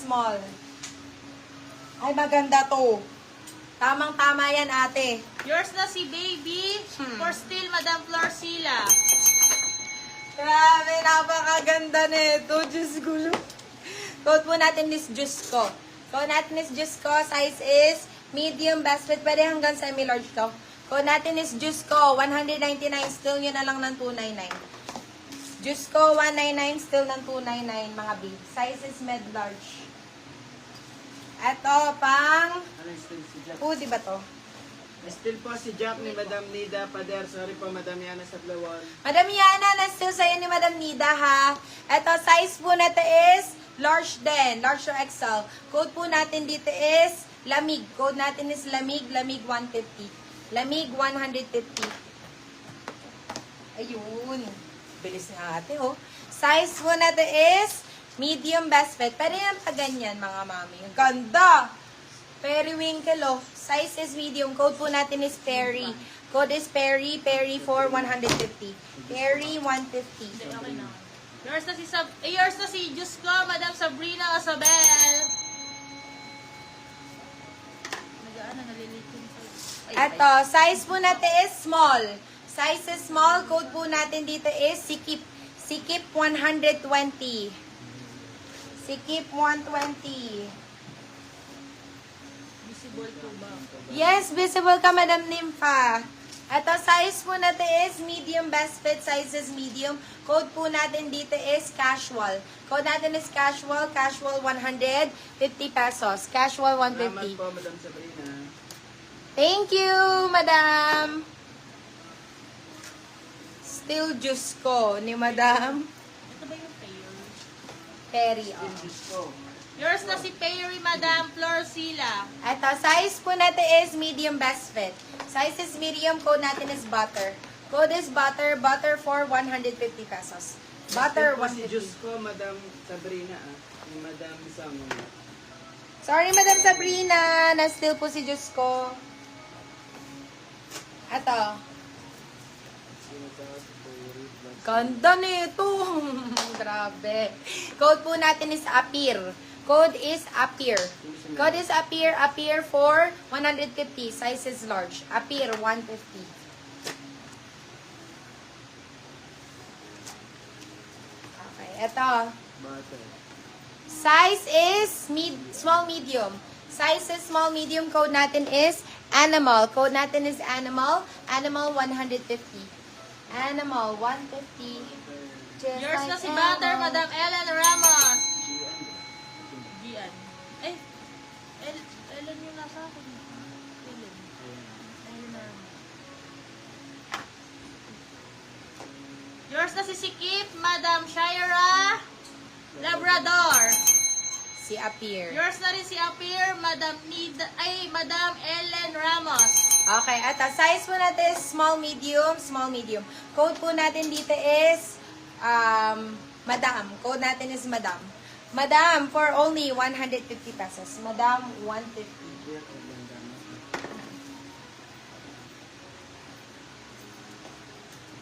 Small. Ay, maganda to. Tamang-tama yan, ate. Yours na si Baby. For still, Madam Florcilla. Grabe, napakaganda nito. Diyos ko. Code po natin is Diyos ko. Code natin is Diyos ko. Size is medium, best fit. Pwede hanggang semi-large to. Code natin is Diyos ko. 199. Still nyo na lang ng 299. Diyos ko, 199. Still ng 299, mga B. Size is med-large. Ito, pang... Ano still si Jack? Di ba to? Still po si Jack ni Madam Nida Pader. Sorry po, Madam Yana sa Blawon. Madam Yana, na-still sa'yo ni Madam Nida, ha? Ito, size po natin is large din. Large or XL. Code po natin dito is lamig. Code natin is lamig. Lamig 150. Lamig 150. Ayun. Bilis na ate, oh. Size po natin is medium best fit. Pwede yan pa ganyan, mga mami. Ang ganda! Periwinkle, oh. Size is medium. Code po natin is Perry. Code is Perry. Perry for 150. Perry 150. Okay na. Yours na si Diyos ko, Madam Sabrina Osabel. Ito, size po natin is small. Size is small. Code po natin dito is Sikip. Sikip 120. Sikip 120. Visible po ba? Yes, visible ka, Madam Nympha. Ito, size po natin is medium best fit. Size is medium. Code po natin dito is casual. Code natin is casual. Casual 150 pesos. Casual 150. Salamat po, Madam Sabrina. Thank you, Madam. Still juice ko ni Madam Ito ba yung pair? Perry. Still Diyos ko. Yours na si Perry, Madam Florcilla. Ito, size po natin is medium best fit. Size is medium. Code natin is butter. Code is butter. Butter for 150 pesos. Butter Still po si Diyos 150. ko, Madam Sabrina. Ni Madam Samuel. Sorry, Madam Sabrina. Na-still po si Diyos ko. Ito. Ganda nito. Grabe. Code po natin is appear. Code is appear. Code is appear. Appear for 150. Size is large. Appear 150. Okay, ito. Butter. Size is small medium. Size is small medium. Code natin is animal. Code natin is animal. Animal 150. Animal 150. Just Yours like na si Butter, animal. Madam Ellen Ramos. Gian. Eh, Ellen yung nasa akin. Ellen. Ellen Ramos. Yours na si Sikip, Madam Shaira Labrador. Si appear. Yours na rin si Appear, Madam Madam Ellen Ramos. Okay, at size po natin is small medium. Small medium. Code po natin dito is Madam. Code natin is Madam. Madam for only 150 pesos. Madam 150.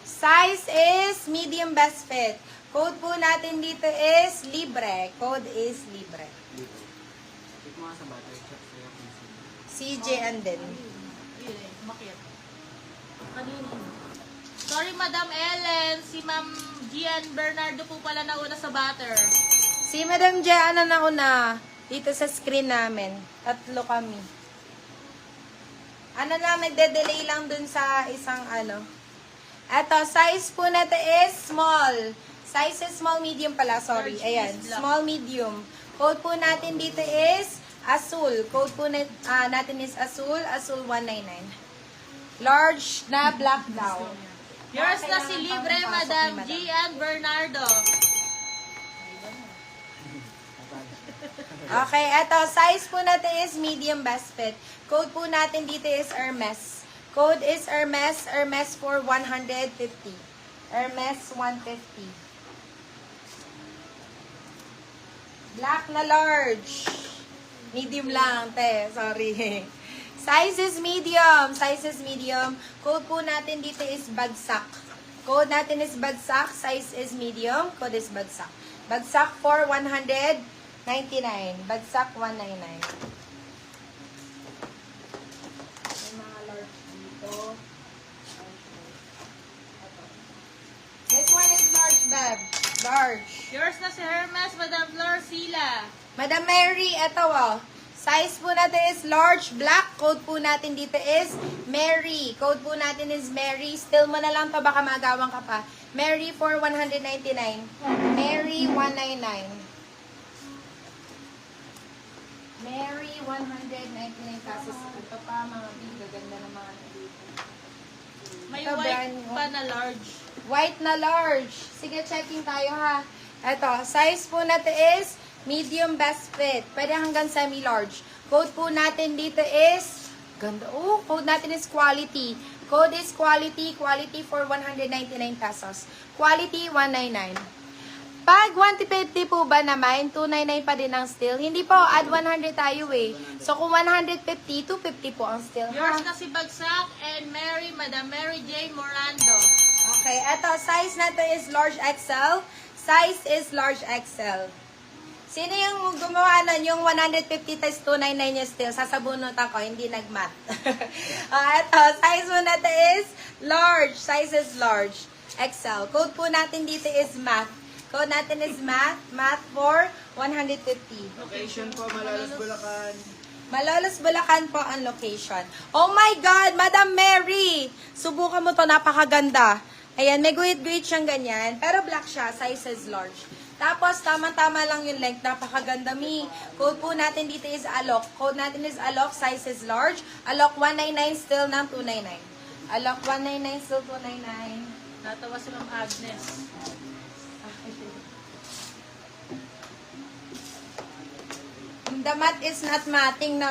Size is medium best fit. Code po natin dito is libre. Code is libre. Ito mga sa butter. Check sa'yo kung sino. CJ and then. Ayun eh, makit. Kanina. Sorry, Madam Ellen. Si Ma'am Gian Bernardo po pala nauna sa butter. Si Madam Jeana na una dito sa screen namin. Tatlo kami. Ano lang, nagde-delay lang dun sa isang ano. Eto, size po natin is small. Size is small, medium pala, sorry. Large Ayan, is black. small, medium. Code po natin dito is Azul. Code po natin is Azul. Azul 199. Large na black daw. Yours na si Kailangan Libre, pang pasok Madam ni Madam. Gian Bernardo. Okay, eto, size po natin is medium best fit. Code po natin dito is Hermes. Code is Hermes. Hermes for 150. Hermes 150. Black na large. Medium lang, te. Sorry. Size is medium. Size is medium. Code po natin dito is bagsak. Code natin is bagsak. Size is medium. Code is bagsak. Bagsak for 199. Bagsak 199. May mga large dito. This one is large, Beb. Large. Yours na si Hermes, Madam Flor Sila. Madam Mary, eto oh. Size po natin is large, black. Code po natin dito is Mary. Code po natin is Mary. Still mo na lang to, baka magawang ka pa. Mary for 199. Mary 199. Mary 199 pesos. Ito pa mga big, gaganda ng mga dito. May Ito, white brand new. pa na large. White na large. Sige, checking tayo ha. Ito, size po natin is medium best fit. Pwede hanggang semi-large. Code po natin dito is, ganda, oh, code natin is quality. Code is quality, quality for 199 pesos. Quality, 199. Pag 150 po ba naman, 299 pa din ang steel. Hindi po, add 100 tayo eh. So kung 150, 250 po ang steel. Yours na si Bagsak and Mary, Madam Mary J. Morando. Okay, eto, size natin is large XL. Size is large XL. Sino yung gumawa nun? Yung 150 times 299 yung steel. Sasabunot ako, hindi nag-math. Eto, size mo natin is large. Size is large. XL. Code po natin dito is math. Code natin is math. Math for 150. Location po, Malolos, Bulacan. Malolos, Bulacan po ang location. Oh my God, Madam Mary! Subukan mo to, napakaganda. Ayan, may guhit-guhit siyang ganyan. Pero black siya, size is large. Tapos, tama-tama lang yung length. Napakaganda, mi. Code po natin dito is alok. Code natin is alok, size is large. Alok 199, still ng 299. Alok 199, still 299. Natawa si Ma'am Agnes. The math is not matting na